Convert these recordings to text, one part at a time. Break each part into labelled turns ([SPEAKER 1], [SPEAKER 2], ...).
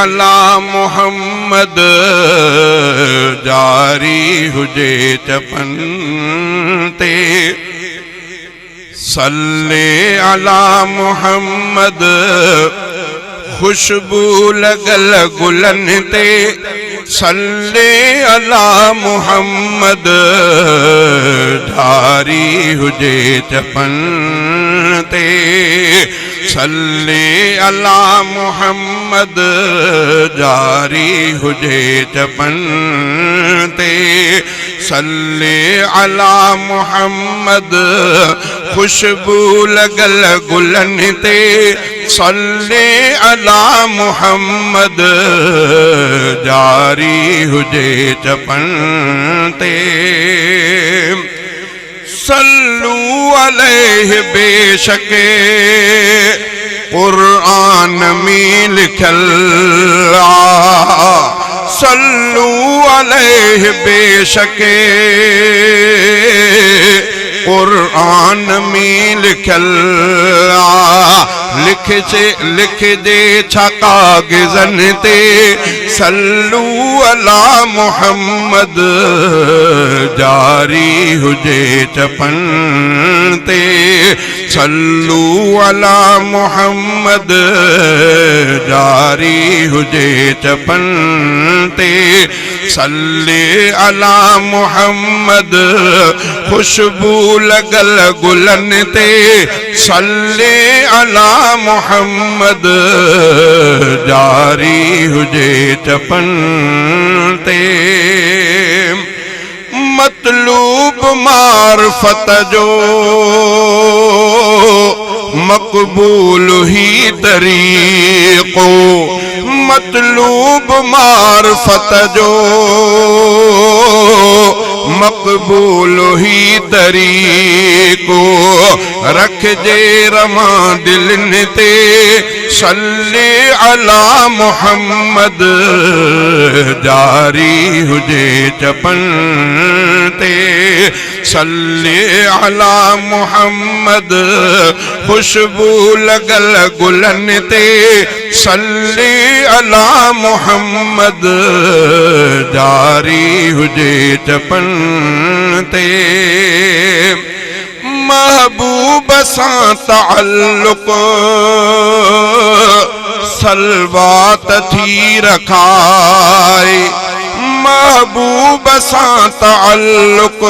[SPEAKER 1] अला मुहम्मद जारी हुजे चपन ते सल्ले अला मुहम्मद खुशबू लगल गुलन ते सल्ले अला मुहम्मद जारी हुजे चपन ते सल्ले अला मुहम्मद जारी हुजे चपन ते सल्ले अला मुहम्मद खुशबू लगल गुलन ते सल्ले अला मुहम्मद जारी हुजे चपन ते सल्लू अलैहि बेशके कुरान में लिखल सल्लू अलैहि बेशके कुरान में लिखल लिख दे छा काग़ज़न ते सल्लू अला मुहम्मद जारी हुजे चपन ते सल्लू अला मुहम्मद जारी हुजे चपन ते सल्ले अला मुहम्मद खुशबू लगल गुलन ते सल्ले अला मुहम्मद जारी हुजे चपन ते मतलूब मारफत जो मकबूल ही तरीक़ो मतलूब मारफत जो मकबूल ही तरीक़ो रख जे रमा दिलन ते सल्ले अला मुहम्मद जारी हुजे चपन ते सल्ले अला मुहम्मद खुशबू लगल गुलन ते सल्ले अला मुहम्मद जारी हुजे चपन ते महबूब सां ताल्लुक़ सलवात थी रखाए महबूब सां ताल्लुक़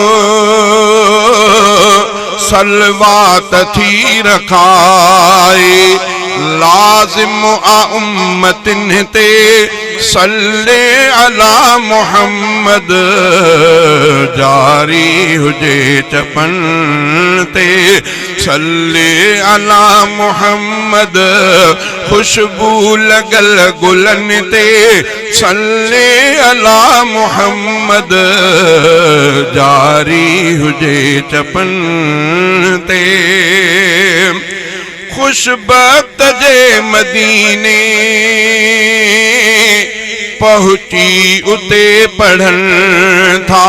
[SPEAKER 1] सलवात थी रखाए लाजिम आ उम्मतिन ते सल्ले अला मुहम्मद जारी हुजे चपन ते सल्ले अला मुहम्मद खुशबू लगल गुलन ते सल्ले अला मुहम्मद जारी हुजे चपन ते खुशबख्त जे मदीने पहुंची उते पढ़न था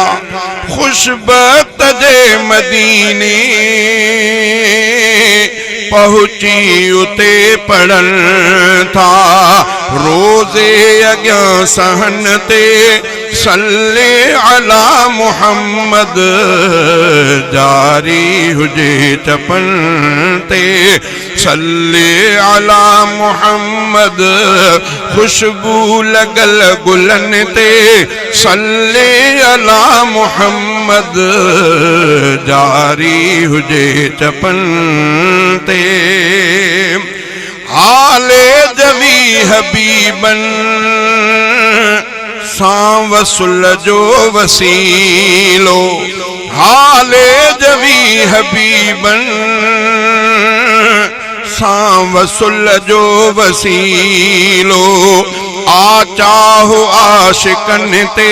[SPEAKER 1] खुशबख्त जे मदीने पहुंची उते पढ़न था रोज़े अॻियां सहन ते सल्ले अला मुहम्मद जारी हुजे चपन ते सल्ले अला मुहम्मद खुशबू लगल गुलन ते सल्ले अला मुहम्मद जारी हुजे चपन ते हाले जवी हबीबन सां वसुल जो वसीलो हाले जवी हबीबन सां वसुल जो वसीलो आचाहो आशिकन ते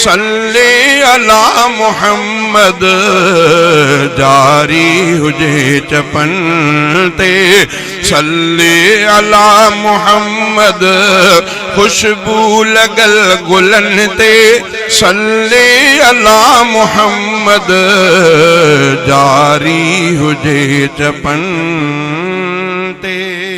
[SPEAKER 1] सल्ले अला मुहम्मद जारी हुजे चपन ते सल्ले अला मुहम्मद खुशबू लगल गुलन ते सल्ले अला मुहम्मद जारी हुजे चपन ते।